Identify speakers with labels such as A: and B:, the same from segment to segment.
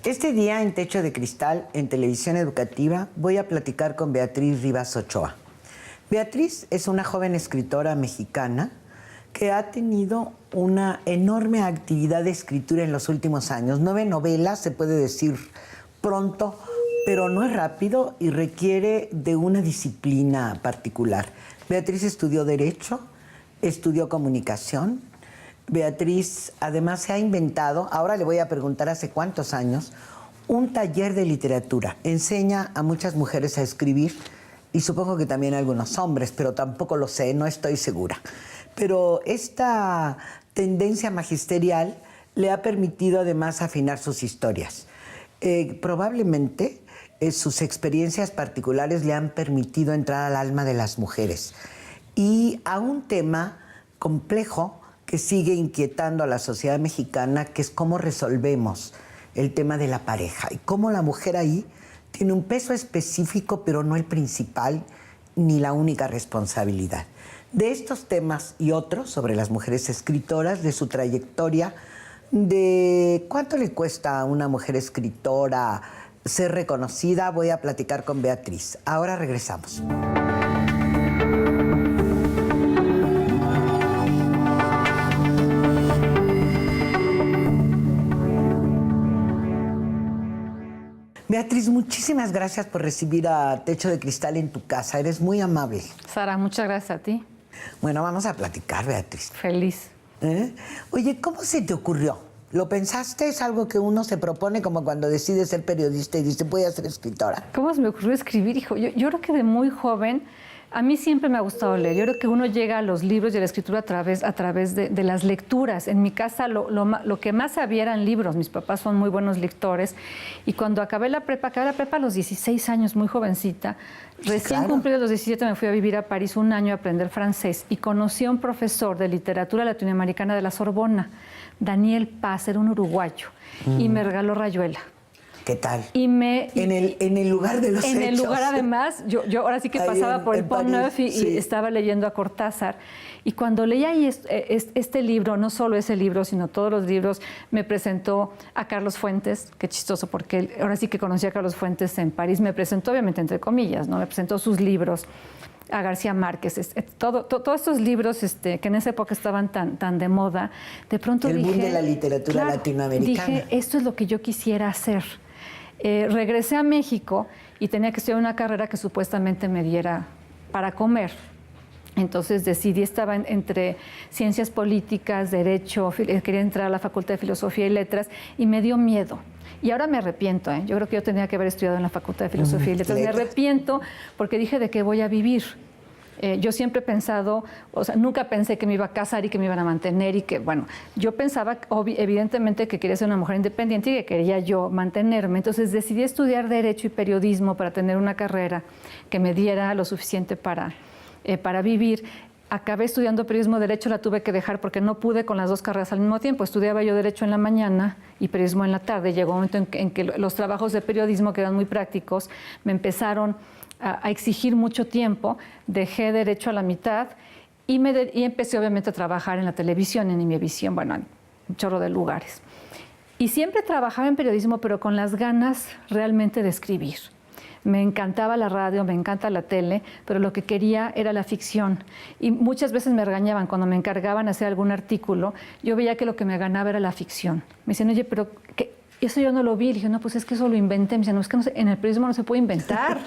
A: Este día en Techo de Cristal, en Televisión Educativa, voy a platicar con Beatriz Rivas Ochoa. Beatriz es una joven escritora mexicana que ha tenido una enorme actividad de escritura en los últimos años. 9 novelas, se puede decir pronto, pero no es rápido y requiere de una disciplina particular. Beatriz estudió Derecho, estudió Comunicación. Beatriz además se ha inventado, ahora le voy a preguntar hace cuántos años, un taller de literatura. Enseña a muchas mujeres a escribir y supongo que también a algunos hombres, pero tampoco lo sé, no estoy segura. Pero esta tendencia magisterial le ha permitido además afinar sus historias. Probablemente sus experiencias particulares le han permitido entrar al alma de las mujeres y a un tema complejo que sigue inquietando a la sociedad mexicana, que es cómo resolvemos el tema de la pareja y cómo la mujer ahí tiene un peso específico, pero no el principal ni la única responsabilidad. De estos temas y otros sobre las mujeres escritoras, de su trayectoria, de cuánto le cuesta a una mujer escritora ser reconocida, voy a platicar con Beatriz. Ahora regresamos. Beatriz, muchísimas gracias por recibir a Techo de Cristal en tu casa. Eres muy amable.
B: Sara, muchas gracias a ti.
A: Bueno, vamos a platicar, Beatriz.
B: Feliz.
A: Oye, ¿cómo se te ocurrió? ¿Lo pensaste? ¿Es algo que uno se propone como cuando decide ser periodista y dice, voy a ser escritora?
B: ¿Cómo se me ocurrió escribir, hijo? Yo creo que de muy joven, a mí siempre me ha gustado leer. Yo creo que uno llega a los libros y a la escritura a través de las lecturas. En mi casa lo que más había eran libros. Mis papás son muy buenos lectores. Y cuando acabé la prepa a los 16 años, muy jovencita. Recién cumplidos los 17 me fui a vivir a París un año a aprender francés y conocí a un profesor de literatura latinoamericana de la Sorbona, Daniel Paz, era un uruguayo, y me regaló Rayuela.
A: ¿Qué tal?
B: Y
A: en el lugar de los hechos.
B: En el lugar, además, yo ahora sí que pasaba por el Pont Neuf y estaba leyendo a Cortázar. Y cuando leía ahí este libro, no solo ese libro, sino todos los libros, me presentó a Carlos Fuentes. Qué chistoso, porque ahora sí que conocí a Carlos Fuentes en París. Me presentó, obviamente, entre comillas, ¿no? Me presentó sus libros, a García Márquez, todos estos libros que en esa época estaban tan de moda. De pronto
A: el boom de la literatura latinoamericana.
B: Dije, esto es lo que yo quisiera hacer. Regresé a México y tenía que estudiar una carrera que supuestamente me diera para comer. Entonces decidí, estaba entre ciencias políticas, derecho, quería entrar a la Facultad de Filosofía y Letras y me dio miedo. Y ahora me arrepiento, Yo creo que yo tenía que haber estudiado en la Facultad de Filosofía y Letras. Me arrepiento porque dije de qué voy a vivir. Yo siempre he pensado, o sea, nunca pensé que me iba a casar y que me iban a mantener y que, bueno, yo pensaba evidentemente que quería ser una mujer independiente y que quería yo mantenerme. Entonces decidí estudiar Derecho y Periodismo para tener una carrera que me diera lo suficiente para vivir. Acabé estudiando Periodismo, Derecho, la tuve que dejar porque no pude con las dos carreras al mismo tiempo. Estudiaba yo Derecho en la mañana y Periodismo en la tarde. Llegó un momento en que los trabajos de periodismo, que eran muy prácticos, me empezaron a exigir mucho tiempo, dejé Derecho a la mitad y empecé obviamente a trabajar en la televisión, en Imevisión, bueno, en un chorro de lugares. Y siempre trabajaba en periodismo, pero con las ganas realmente de escribir. Me encantaba la radio, me encanta la tele, pero lo que quería era la ficción. Y muchas veces me regañaban cuando me encargaban hacer algún artículo. Yo veía que lo que me ganaba era la ficción. Me decían, oye, pero eso yo no lo vi. Le dije, no, pues es que eso lo inventé. Me decían, no, es que en el periodismo no se puede inventar.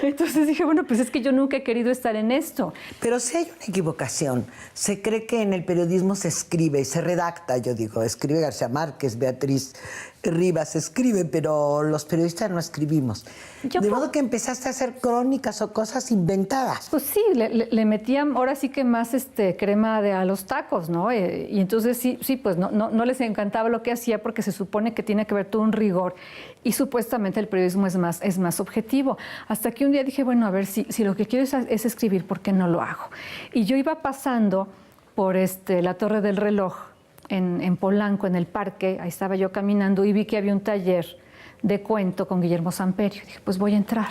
B: Entonces dije, bueno, pues es que yo nunca he querido estar en esto.
A: Pero si hay una equivocación. Se cree que en el periodismo se escribe, se redacta, yo digo, escribe García Márquez, Beatriz Rivas escribe, pero los periodistas no escribimos. De modo que empezaste a hacer crónicas o cosas inventadas.
B: Pues sí, le metían ahora sí que más crema a los tacos, ¿no? Y entonces sí, pues no les encantaba lo que hacía porque se supone que tiene que haber todo un rigor y supuestamente el periodismo es más objetivo. Hasta que un día dije, bueno, a ver, si lo que quiero es escribir, ¿por qué no lo hago? Y yo iba pasando por la Torre del Reloj, en Polanco, en el parque, ahí estaba yo caminando y vi que había un taller de cuento con Guillermo Samperio. Dije, pues voy a entrar.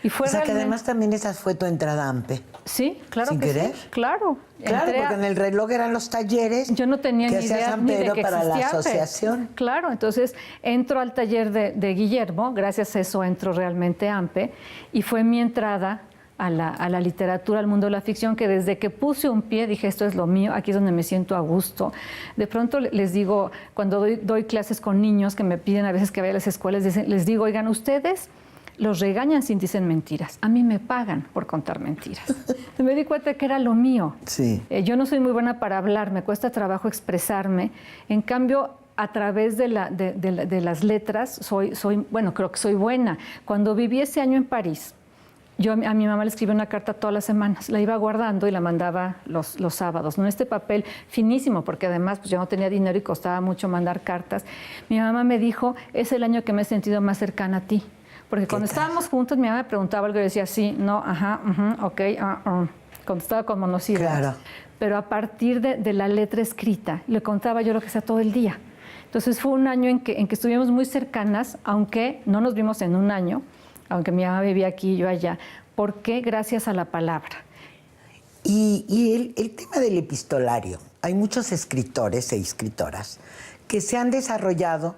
B: Y fue
A: O sea, que
B: realmente...
A: además también esa fue tu entrada a AMPE.
B: Sí, claro
A: ¿Sin
B: que
A: querer?
B: sí. Claro.
A: Claro, porque en el reloj eran los talleres.
B: Yo no tenía
A: que
B: ni
A: hacía
B: idea ni de
A: Samperio
B: que
A: para la
B: existía AMPE.
A: asociación.
B: Claro, entonces entro al taller de Guillermo, gracias a eso entro realmente a AMPE, y fue mi entrada a la literatura, al mundo de la ficción, que desde que puse un pie dije, esto es lo mío, aquí es donde me siento a gusto. De pronto les digo, cuando doy clases con niños que me piden a veces que vaya a las escuelas, les digo, oigan, ustedes los regañan si dicen mentiras. A mí me pagan por contar mentiras. Me di cuenta que era lo mío.
A: Sí.
B: Yo no soy muy buena para hablar, me cuesta trabajo expresarme. En cambio, a través de las letras, bueno, creo que soy buena. Cuando viví ese año en París, yo a mi mamá le escribía una carta todas las semanas, la iba guardando y la mandaba los sábados, ¿no? Este papel finísimo, porque además pues, yo no tenía dinero y costaba mucho mandar cartas. Mi mamá me dijo, es el año que me he sentido más cercana a ti. Porque cuando estábamos juntos, mi mamá me preguntaba algo y yo decía, sí, no, ajá, ok, contestaba con monosílabos.
A: Claro.
B: Pero a partir de la letra escrita, le contaba yo lo que sea todo el día. Entonces fue un año en que estuvimos muy cercanas, aunque no nos vimos en un año, aunque mi mamá vivía aquí y yo allá. ¿Por qué? Gracias a la palabra.
A: Y el tema del epistolario. Hay muchos escritores e escritoras que se han desarrollado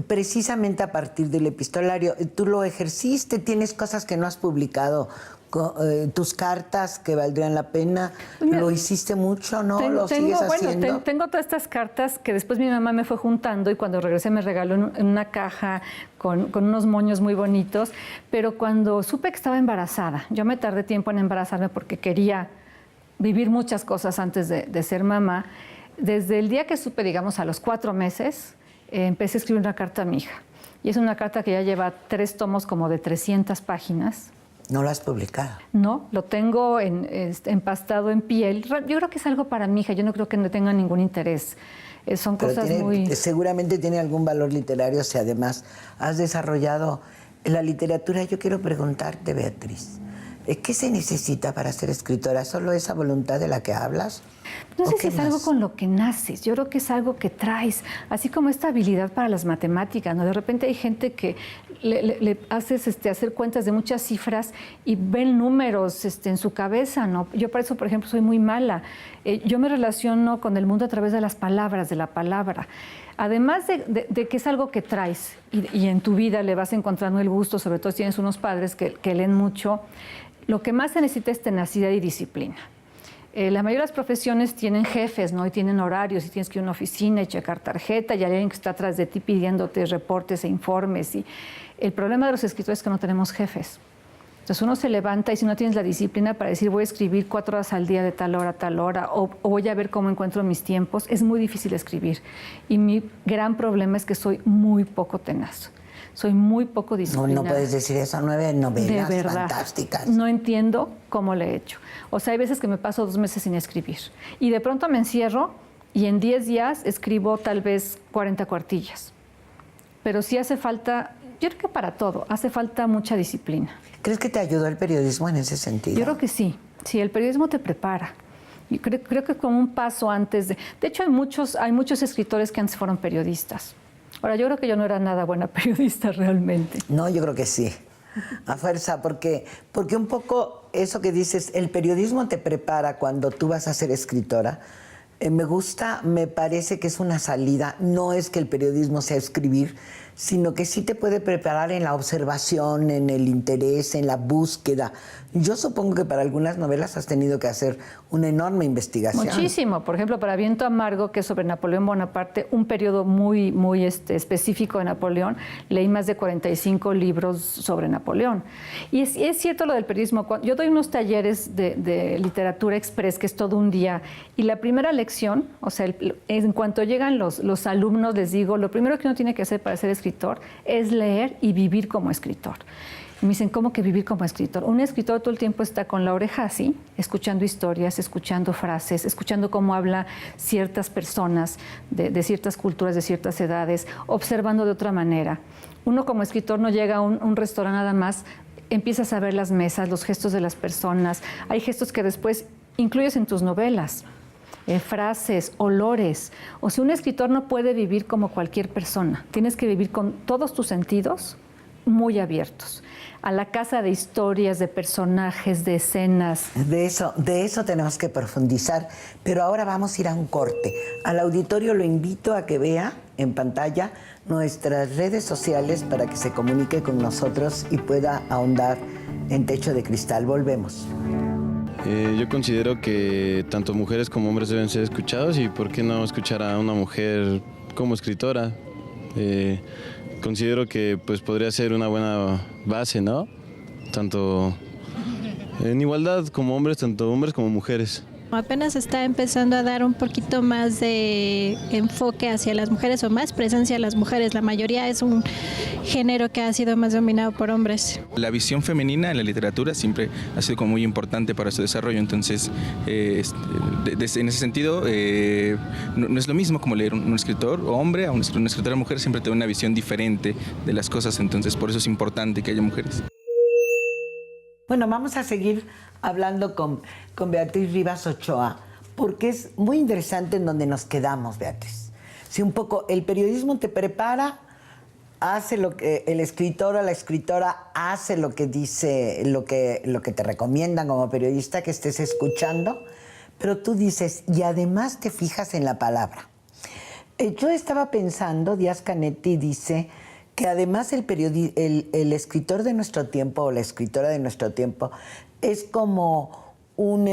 A: precisamente a partir del epistolario. Tú lo ejerciste, tienes cosas que no has publicado, tus cartas que valdrían la pena.
B: Mira,
A: ¿lo hiciste mucho, no? ¿Lo sigues haciendo?
B: Tengo todas estas cartas que después mi mamá me fue juntando y cuando regresé me regaló en una caja con unos moños muy bonitos, pero cuando supe que estaba embarazada, yo me tardé tiempo en embarazarme porque quería vivir muchas cosas antes de ser mamá. Desde el día que supe, digamos, a los 4 meses, empecé a escribir una carta a mi hija. Y es una carta que ya lleva 3 tomos como de 300 páginas.
A: ¿No lo has publicado?
B: No, lo tengo empastado en piel. Yo creo que es algo para mi hija, yo no creo que no tenga ningún interés. Son
A: pero
B: cosas muy...
A: seguramente tiene algún valor literario si además has desarrollado la literatura. Yo quiero preguntarte, Beatriz, ¿qué se necesita para ser escritora? ¿Solo esa voluntad de la que hablas?
B: No sé si es algo con lo que naces, yo creo que es algo que traes, así como esta habilidad para las matemáticas, ¿no? De repente hay gente que le haces hacer cuentas de muchas cifras y ven números en su cabeza, ¿no? Yo para eso, por ejemplo, soy muy mala. Yo me relaciono con el mundo a través de las palabras, de la palabra. Además de que es algo que traes y en tu vida le vas encontrando el gusto, sobre todo si tienes unos padres que leen mucho, lo que más se necesita es tenacidad y disciplina. La mayoría de las profesiones tienen jefes, ¿no? Y tienen horarios, y tienes que ir a una oficina y checar tarjeta, y hay alguien que está atrás de ti pidiéndote reportes e informes. Y el problema de los escritores es que no tenemos jefes. Entonces uno se levanta y si no tienes la disciplina para decir voy a escribir 4 horas al día de tal hora a tal hora, o voy a ver cómo encuentro mis tiempos, es muy difícil escribir. Y mi gran problema es que soy muy poco tenaz. Soy muy poco disciplinada.
A: No puedes decir eso, 9 novelas
B: de verdad,
A: fantásticas.
B: No entiendo cómo le he hecho. O sea, hay veces que me paso 2 meses sin escribir. Y de pronto me encierro y en 10 días escribo tal vez 40 cuartillas. Pero sí hace falta, yo creo que para todo, hace falta mucha disciplina.
A: ¿Crees que te ayudó el periodismo en ese sentido?
B: Yo creo que sí. Sí, el periodismo te prepara. Yo creo que es como un paso antes de... De hecho, hay muchos escritores que antes fueron periodistas. Ahora, yo creo que yo no era nada buena periodista realmente.
A: No, yo creo que sí, a fuerza, porque un poco eso que dices, el periodismo te prepara cuando tú vas a ser escritora. Me parece que es una salida, no es que el periodismo sea escribir, sino que sí te puede preparar en la observación, en el interés, en la búsqueda. Yo supongo que para algunas novelas has tenido que hacer una enorme investigación.
B: Muchísimo. Por ejemplo, para Viento Amargo, que es sobre Napoleón Bonaparte, un periodo muy específico de Napoleón, leí más de 45 libros sobre Napoleón. Y es cierto lo del periodismo. Yo doy unos talleres de literatura express, que es todo un día, y la primera lección, o sea, en cuanto llegan los alumnos, les digo, lo primero que uno tiene que hacer para ser escritor es leer y vivir como escritor. Y me dicen, ¿cómo que vivir como escritor? Un escritor todo el tiempo está con la oreja así, escuchando historias, escuchando frases, escuchando cómo habla ciertas personas de ciertas culturas, de ciertas edades, observando de otra manera. Uno como escritor no llega a un restaurante nada más, empiezas a ver las mesas, los gestos de las personas. Hay gestos que después incluyes en tus novelas. frases, olores. O sea, un escritor no puede vivir como cualquier persona. Tienes que vivir con todos tus sentidos muy abiertos. A la casa de historias, de personajes, de escenas.
A: De eso tenemos que profundizar, pero ahora vamos a ir a un corte. Al auditorio lo invito a que vea en pantalla nuestras redes sociales para que se comunique con nosotros y pueda ahondar en Techo de Cristal. Volvemos.
C: Yo considero que tanto mujeres como hombres deben ser escuchados y por qué no escuchar a una mujer como escritora. Considero que pues podría ser una buena base, ¿no? Tanto en igualdad como hombres, tanto hombres como mujeres.
D: Apenas está empezando a dar un poquito más de enfoque hacia las mujeres o más presencia a las mujeres. La mayoría es un género que ha sido más dominado por hombres.
E: La visión femenina en la literatura siempre ha sido como muy importante para su desarrollo, entonces en ese sentido no es lo mismo como leer un escritor hombre a una escritora mujer, siempre tiene una visión diferente de las cosas, entonces por eso es importante que haya mujeres.
A: Bueno, vamos a seguir hablando con Beatriz Rivas Ochoa, porque es muy interesante en donde nos quedamos, Beatriz. Si un poco el periodismo te prepara, hace lo que el escritor o la escritora hace lo que dice, lo que te recomiendan como periodista que estés escuchando, pero tú dices, y además te fijas en la palabra. Yo estaba pensando, Díaz Canetti dice que además el escritor de nuestro tiempo o la escritora de nuestro tiempo es como un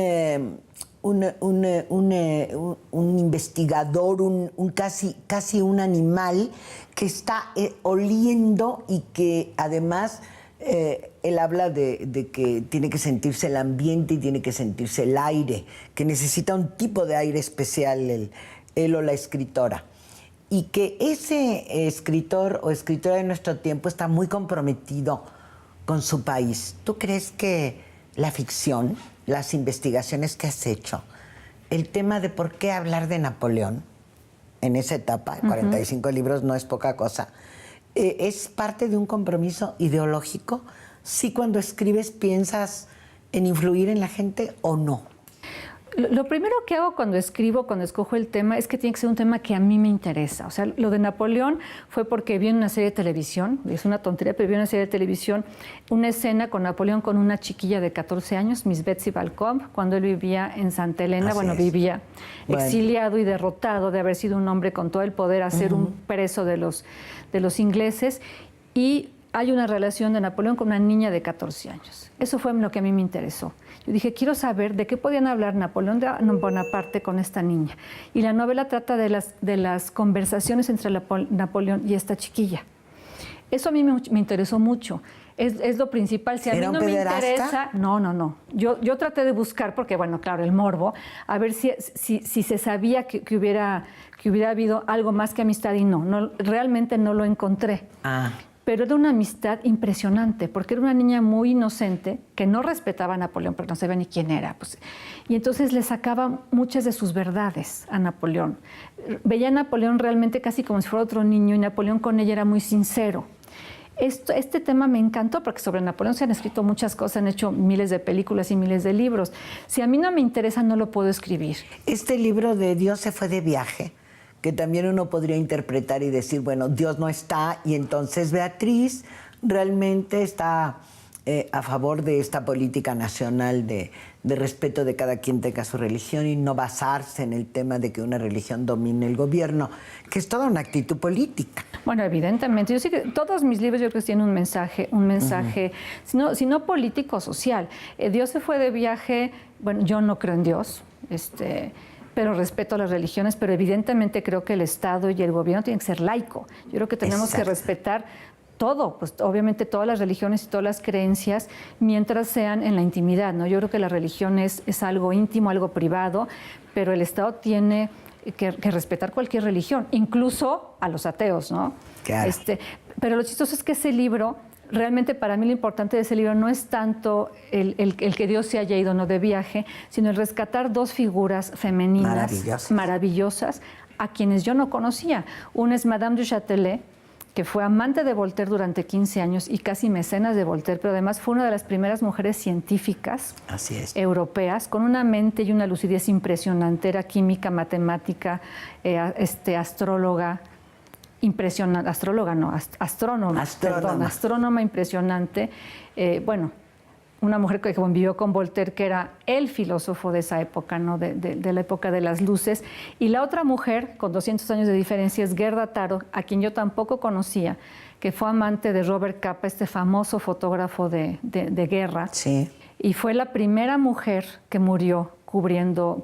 A: investigador, casi un animal que está oliendo y que además él habla de que tiene que sentirse el ambiente y tiene que sentirse el aire, que necesita un tipo de aire especial él o la escritora. Y que ese escritor o escritora de nuestro tiempo está muy comprometido con su país. ¿Tú crees que la ficción, las investigaciones que has hecho, el tema de por qué hablar de Napoleón en esa etapa, 45 libros no es poca cosa, es parte de un compromiso ideológico? ¿Sí cuando escribes piensas en influir en la gente o no?
B: Lo primero que hago cuando escribo, cuando escojo el tema, es que tiene que ser un tema que a mí me interesa. O sea, lo de Napoleón fue porque vi en una serie de televisión, es una tontería, pero vi en una serie de televisión una escena con Napoleón con una chiquilla de 14 años, Miss Betsy Balcombe, cuando él vivía en Santa Elena. Vivía exiliado y derrotado de haber sido un hombre con todo el poder a ser un preso de los ingleses. Y hay una relación de Napoleón con una niña de 14 años. Eso fue lo que a mí me interesó. Yo dije, quiero saber de qué podían hablar Napoleón Bonaparte con esta niña. Y la novela trata de las conversaciones entre Napoleón y esta chiquilla. Eso a mí me interesó mucho. Es lo principal. Si a mí no me interesa... No. Yo traté de buscar, porque, bueno, claro, el morbo, a ver si se sabía que hubiera habido algo más que amistad y no realmente no lo encontré. Pero era una amistad impresionante, porque era una niña muy inocente, que no respetaba a Napoleón, pero no sabía ni quién era. Pues. Y entonces le sacaba muchas de sus verdades a Napoleón. Veía a Napoleón realmente casi como si fuera otro niño, y Napoleón con ella era muy sincero. Este tema me encantó, porque sobre Napoleón se han escrito muchas cosas, han hecho miles de películas y miles de libros. Si a mí no me interesa, no lo puedo escribir.
A: Este libro de Dios se fue de viaje, que también uno podría interpretar y decir, bueno, Dios no está, y entonces Beatriz realmente está a favor de esta política nacional de respeto de cada quien tenga su religión y no basarse en el tema de que una religión domine el gobierno, que es toda una actitud política.
B: Bueno, evidentemente. Yo sé que todos mis libros yo creo que tienen un mensaje, si no político, social. Dios se fue de viaje, bueno, yo no creo en Dios, pero respeto a las religiones, pero evidentemente creo que el Estado y el gobierno tienen que ser laico. Yo creo que tenemos que respetar todo, pues obviamente todas las religiones y todas las creencias, mientras sean en la intimidad, ¿no? Yo creo que la religión es algo íntimo, algo privado, pero el Estado tiene que respetar cualquier religión, incluso a los ateos, ¿no?
A: Claro.
B: Pero lo chistoso es que ese libro, realmente para mí lo importante de ese libro no es tanto el que Dios se haya ido no de viaje, sino el rescatar dos figuras femeninas maravillosas a quienes yo no conocía. Una es Madame du Châtelet, que fue amante de Voltaire durante 15 años y casi mecenas de Voltaire, pero además fue una de las primeras mujeres científicas europeas, con una mente y una lucidez impresionante. Era química, matemática, astróloga, impresionante, astrónoma impresionante. Bueno, una mujer que convivió con Voltaire, que era el filósofo de esa época, ¿no? de la época de las luces. Y la otra mujer, con 200 años de diferencia, es Gerda Taro, a quien yo tampoco conocía, que fue amante de Robert Capa, este famoso fotógrafo de guerra.
A: Sí.
B: Y fue la primera mujer que murió cubriendo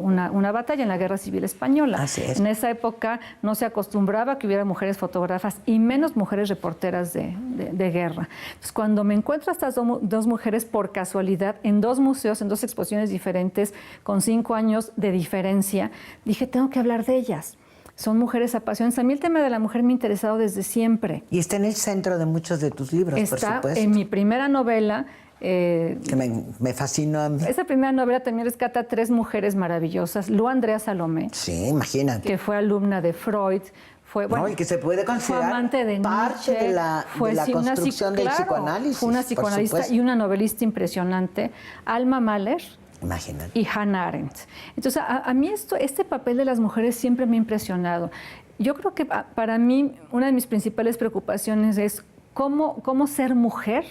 B: una batalla en la Guerra Civil Española.
A: Así es.
B: En esa época no se acostumbraba que hubiera mujeres fotógrafas y menos mujeres reporteras de guerra. Entonces, cuando me encuentro a estas dos mujeres por casualidad en dos museos, en dos exposiciones diferentes, con 5 años de diferencia, dije, tengo que hablar de ellas. Son mujeres apasionantes. A mí el tema de la mujer me ha interesado desde siempre.
A: Y está en el centro de muchos de tus libros, por supuesto.
B: Está en mi primera novela.
A: Que me fascinó a mí.
B: Esa primera novela también rescata 3 mujeres maravillosas. Lu Andrea Salomé.
A: Sí, imagínate.
B: Que fue alumna de Freud. Fue, bueno,
A: y que se puede considerar
B: fue amante de
A: parte
B: Nietzsche,
A: de la construcción del psicoanálisis.
B: Fue una psicoanalista y una novelista impresionante. Alma Mahler.
A: Imagínate.
B: Y Hannah Arendt. Entonces, a mí este papel de las mujeres siempre me ha impresionado. Yo creo que para mí una de mis principales preocupaciones es cómo ser mujer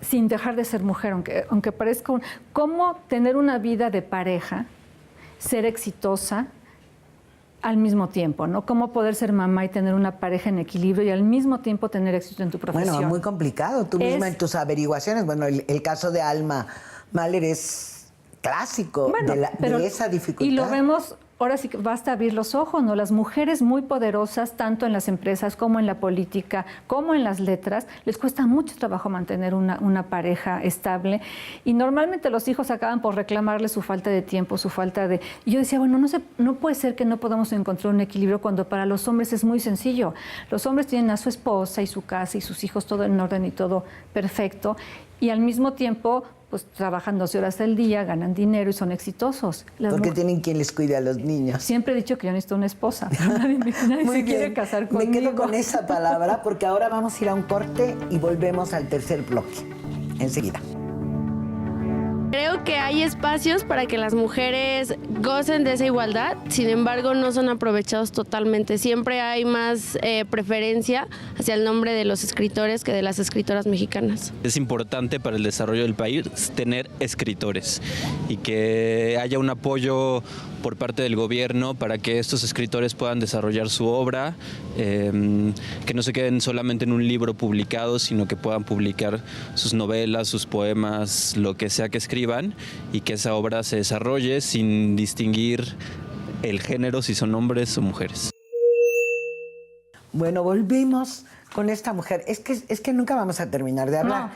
B: sin dejar de ser mujer, aunque parezca cómo tener una vida de pareja, ser exitosa al mismo tiempo, ¿no? Cómo poder ser mamá y tener una pareja en equilibrio y al mismo tiempo tener éxito en tu profesión.
A: Bueno, muy complicado. Tú misma en tus averiguaciones, bueno, el caso de Alma Mahler es clásico, bueno, de esa dificultad.
B: Y lo vemos, ahora sí que basta abrir los ojos, ¿no? Las mujeres muy poderosas, tanto en las empresas como en la política, como en las letras, les cuesta mucho trabajo mantener una pareja estable. Y normalmente los hijos acaban por reclamarle su falta de tiempo, su falta de... Y yo decía, bueno, no puede ser que no podamos encontrar un equilibrio cuando para los hombres es muy sencillo. Los hombres tienen a su esposa y su casa y sus hijos todo en orden y todo perfecto. Y al mismo tiempo, pues trabajan 12 horas al día, ganan dinero y son exitosos.
A: Porque tienen quien les cuide a los niños.
B: Siempre he dicho que yo necesito una esposa, pero nadie se quiere casar conmigo.
A: Me quedo con esa palabra porque ahora vamos a ir a un corte y volvemos al tercer bloque. Enseguida.
F: Creo que hay espacios para que las mujeres gocen de esa igualdad, sin embargo no son aprovechados totalmente. Siempre hay más preferencia hacia el nombre de los escritores que de las escritoras mexicanas.
G: Es importante para el desarrollo del país tener escritores y que haya un apoyo por parte del gobierno para que estos escritores puedan desarrollar su obra, que no se queden solamente en un libro publicado, sino que puedan publicar sus novelas, sus poemas, lo que sea que escriban, y que esa obra se desarrolle sin distinguir el género, si son hombres o mujeres.
A: Bueno, volvimos con esta mujer. Es que nunca vamos a terminar de hablar.
B: No.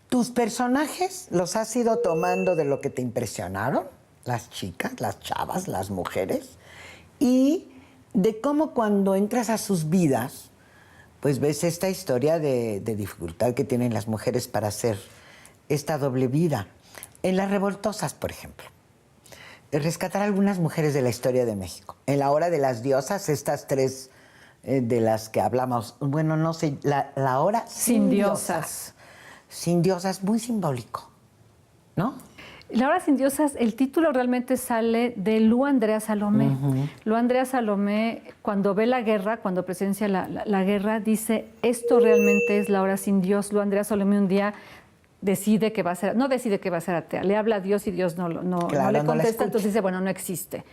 A: ¿Tus personajes los has ido tomando de lo que te impresionaron? Las chicas, las chavas, las mujeres. Y de cómo cuando entras a sus vidas, pues ves esta historia de dificultad que tienen las mujeres para hacer esta doble vida. En Las Revoltosas, por ejemplo, rescatar algunas mujeres de la historia de México. En La Hora de las Diosas, estas 3 de las que hablamos, bueno, no sé, la hora
B: sin diosas.
A: Sin diosas, muy simbólico, ¿no?
B: La Hora sin diosas, el título realmente sale de Lu Andrea Salomé. Lu Andrea Salomé, cuando ve la guerra, cuando presencia la guerra, dice, esto realmente es la hora sin Dios. Lu Andrea Salomé un día decide que va a ser, no decide que va a ser atea, le habla a Dios y Dios no le contesta, entonces dice, bueno, no existe.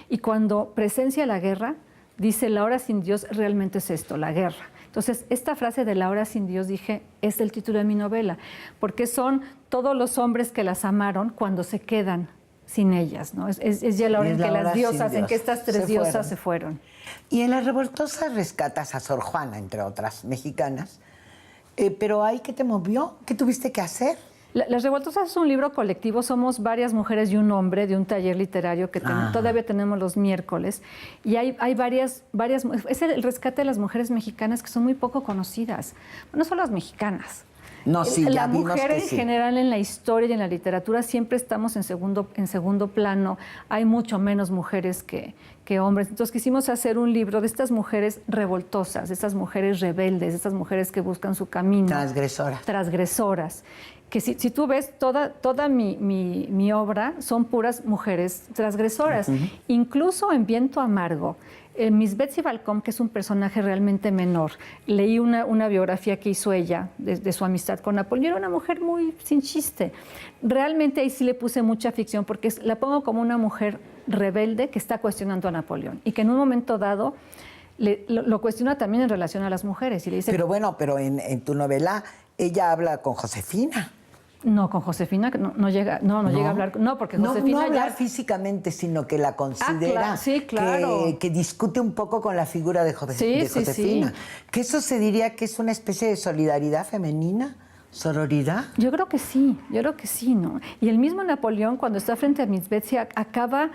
B: Y cuando presencia la guerra, dice, la hora sin Dios realmente es esto, la guerra. Entonces, esta frase de la hora sin Dios, dije, es el título de mi novela, porque son todos los hombres que las amaron cuando se quedan sin ellas, ¿no? Es ya la hora en que las diosas, en que estas 3 diosas se fueron.
A: Y en Las Revoltosas rescatas a Sor Juana, entre otras mexicanas. Pero ahí, ¿qué te movió? ¿Qué tuviste que hacer?
B: Las Revoltosas es un libro colectivo, somos varias mujeres y un hombre de un taller literario que todavía tenemos los miércoles. Y hay varias, es el rescate de las mujeres mexicanas que son muy poco conocidas. No solo las mexicanas,
A: No, sí, ya
B: la
A: vimos
B: mujer
A: que
B: en
A: sí.
B: general en la historia y en la literatura siempre estamos en segundo plano. Hay mucho menos mujeres que hombres. Entonces quisimos hacer un libro de estas mujeres revoltosas, de estas mujeres rebeldes, de estas mujeres que buscan su camino. Transgresoras. Que si tú ves, toda mi obra son puras mujeres transgresoras. Incluso en Viento Amargo, Miss Betsy Balcom, que es un personaje realmente menor, leí una biografía que hizo ella de su amistad con Napoleón. Era una mujer muy sin chiste. Realmente ahí sí le puse mucha ficción porque la pongo como una mujer rebelde que está cuestionando a Napoleón y que en un momento dado lo cuestiona también en relación a las mujeres. Y le dice,
A: Pero bueno, en tu novela ella habla con Josefina.
B: No, con Josefina no llega a hablar. No, porque Josefina
A: no hablar físicamente, sino que la considera,
B: sí, claro.
A: que discute un poco con la figura de Josefina.
B: Sí.
A: Que eso se diría que es una especie de solidaridad femenina, sororidad.
B: Yo creo que sí, ¿no? Y el mismo Napoleón, cuando está frente a Miss Betsy, acaba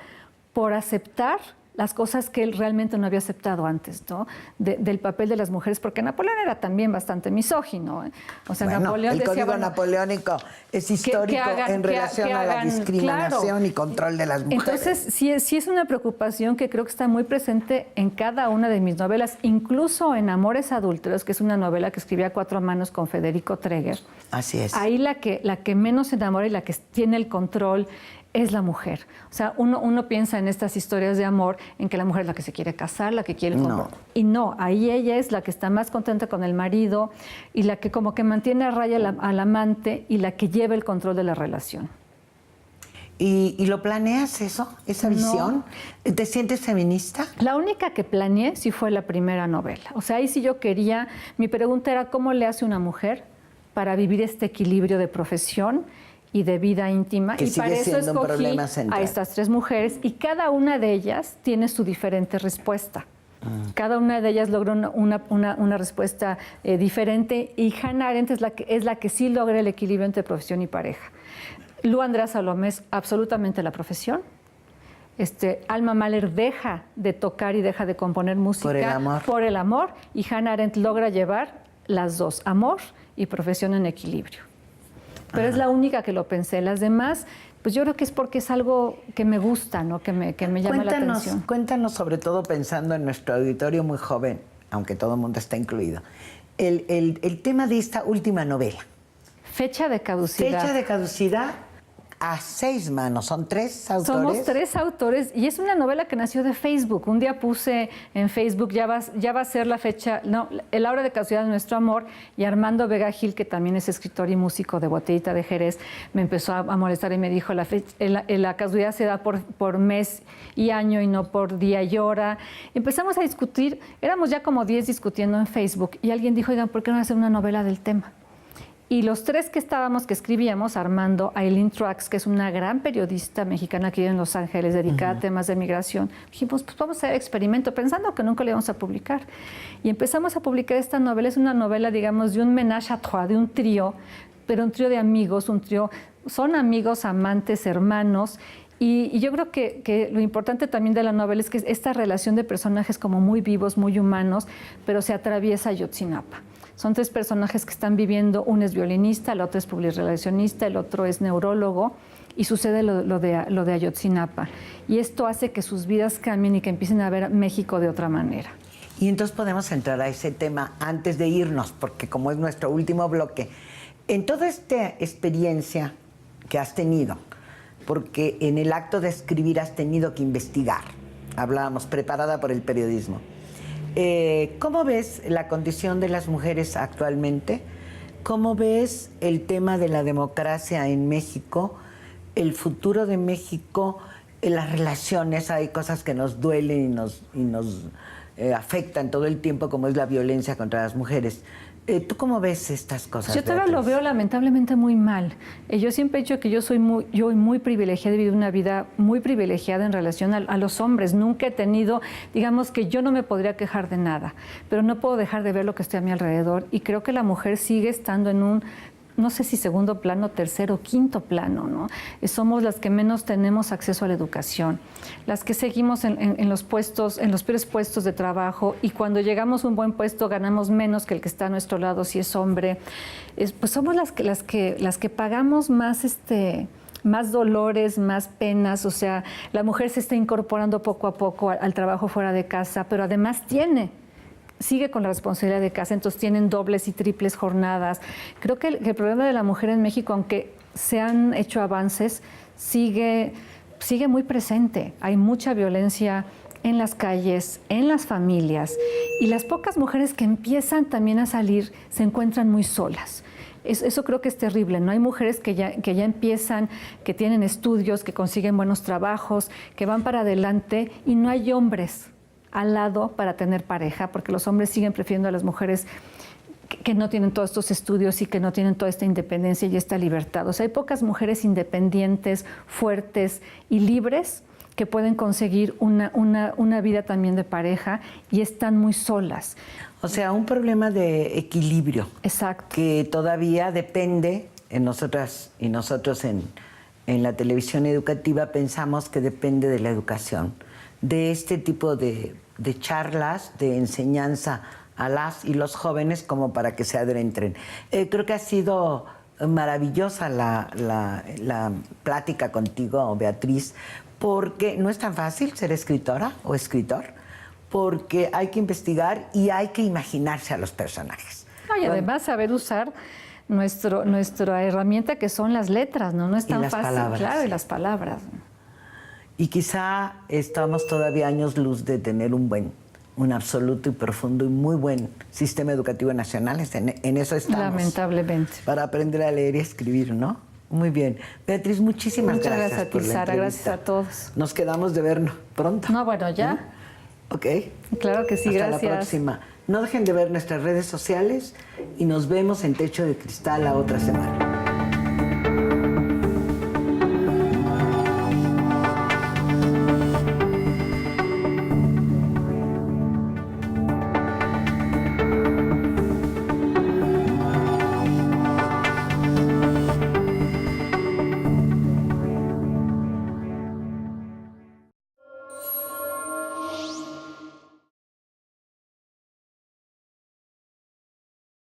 B: por aceptar las cosas que él realmente no había aceptado antes, ¿no? Del papel de las mujeres, porque Napoleón era también bastante misógino. O sea, Napoleón
A: el
B: decía,
A: código napoleónico es histórico en relación a la discriminación y control de las mujeres.
B: Entonces, sí es una preocupación que creo que está muy presente en cada una de mis novelas, incluso en Amores Adúlteros, que es una novela que escribí a 4 manos con Federico Treger.
A: Así es.
B: Ahí la que menos se enamora y la que tiene el control es la mujer. O sea, uno piensa en estas historias de amor en que la mujer es la que se quiere casar, la que quiere...
A: No.
B: Y no, ahí ella es la que está más contenta con el marido y la que como que mantiene a raya al amante y la que lleva el control de la relación.
A: ¿Y lo planeas eso, esa visión? ¿Te sientes feminista?
B: La única que planeé sí fue la primera novela. O sea, ahí sí yo quería... Mi pregunta era, ¿cómo le hace una mujer para vivir este equilibrio de profesión y de vida íntima?
A: Que
B: y para eso escogí a estas 3 mujeres y cada una de ellas tiene su diferente respuesta. Cada una de ellas logra una respuesta diferente y Hannah Arendt es la que sí logra el equilibrio entre profesión y pareja. Lu Andrea Salomé es absolutamente la profesión. Alma Mahler deja de tocar y deja de componer música por el amor y Hannah Arendt logra llevar las dos, amor y profesión en equilibrio. Pero es la única que lo pensé. Las demás, pues yo creo que es porque es algo que me gusta, ¿no? Que me llama la atención.
A: Cuéntanos, sobre todo pensando en nuestro auditorio muy joven, aunque todo el mundo está incluido, el tema de esta última novela.
B: Fecha de caducidad.
A: Fecha de caducidad a 6 manos. ¿Son 3 autores?
B: Somos 3 autores y es una novela que nació de Facebook. Un día puse en Facebook, ya va a ser la fecha, no, la hora de caducidad de nuestro amor, y Armando Vega Gil, que también es escritor y músico de Botellita de Jerez, me empezó a molestar y me dijo, la caducidad se da por mes y año y no por día y hora. Empezamos a discutir, éramos ya como 10 discutiendo en Facebook y alguien dijo, oigan, ¿por qué no hacer una novela del tema? Y los 3 que escribíamos, Armando, Aileen Truax, que es una gran periodista mexicana que vive en Los Ángeles, dedicada a temas de migración, dijimos, pues vamos a hacer experimento, pensando que nunca le íbamos a publicar. Y empezamos a publicar esta novela. Es una novela, digamos, de un ménage à trois, de un trío, pero un trío de amigos, son amigos, amantes, hermanos. Y yo creo que lo importante también de la novela es que esta relación de personajes como muy vivos, muy humanos, pero se atraviesa Ayotzinapa. Son 3 personajes que están viviendo, uno es violinista, el otro es publirelacionista, el otro es neurólogo, y sucede lo de Ayotzinapa. Y esto hace que sus vidas cambien y que empiecen a ver México de otra manera.
A: Y entonces podemos entrar a ese tema antes de irnos, porque como es nuestro último bloque, en toda esta experiencia que has tenido, porque en el acto de escribir has tenido que investigar, hablábamos, preparada por el periodismo. ¿Cómo ves la condición de las mujeres actualmente? ¿Cómo ves el tema de la democracia en México, el futuro de México, las relaciones? Hay cosas que nos duelen y nos afectan todo el tiempo, como es la violencia contra las mujeres. ¿Tú cómo ves estas cosas?
B: Yo todavía lo veo lamentablemente muy mal. Yo siempre he dicho que yo soy muy privilegiada, he vivido una vida muy privilegiada en relación a los hombres. Nunca he tenido, digamos que yo no me podría quejar de nada, pero no puedo dejar de ver lo que está a mi alrededor y creo que la mujer sigue estando en un no sé si segundo plano, tercero, quinto plano, ¿no? Somos las que menos tenemos acceso a la educación, las que seguimos en los puestos, en los peores puestos de trabajo, y cuando llegamos a un buen puesto ganamos menos que el que está a nuestro lado si es hombre. Pues somos las que pagamos más más dolores, más penas. O sea, la mujer se está incorporando poco a poco al trabajo fuera de casa, pero además sigue con la responsabilidad de casa, entonces tienen dobles y triples jornadas. Creo que el problema de la mujer en México, aunque se han hecho avances, sigue muy presente. Hay mucha violencia en las calles, en las familias, y las pocas mujeres que empiezan también a salir se encuentran muy solas. Eso creo que es terrible, ¿no? Hay mujeres que ya empiezan, que tienen estudios, que consiguen buenos trabajos, que van para adelante, y no hay hombres al lado para tener pareja, porque los hombres siguen prefiriendo a las mujeres que no tienen todos estos estudios y que no tienen toda esta independencia y esta libertad. O sea, hay pocas mujeres independientes, fuertes y libres que pueden conseguir una vida también de pareja, y están muy solas.
A: O sea, un problema de equilibrio.
B: Exacto.
A: Que todavía depende en nosotras y nosotros en la televisión educativa pensamos que depende de la educación, de este tipo de charlas, de enseñanza a las y los jóvenes como para que se adentren. Creo que ha sido maravillosa la plática contigo, Beatriz, porque no es tan fácil ser escritora o escritor, porque hay que investigar y hay que imaginarse a los personajes.
B: No, y además saber usar nuestra herramienta, que son las letras, ¿no? No es tan fácil.
A: Palabras,
B: claro,
A: sí.
B: Y las palabras.
A: Y quizá estamos todavía años luz de tener un absoluto y profundo y muy buen sistema educativo nacional. En eso estamos.
B: Lamentablemente.
A: Para aprender a leer y escribir, ¿no? Muy bien. Beatriz, muchísimas
B: Muchas
A: gracias.
B: gracias a ti,
A: por la
B: Sara.
A: entrevista.
B: Gracias a todos.
A: Nos quedamos de vernos pronto.
B: No, bueno, ya.
A: Ok.
B: Claro que sí,
A: Hasta
B: gracias.
A: la próxima. No dejen de ver nuestras redes sociales y nos vemos en Techo de Cristal la otra semana.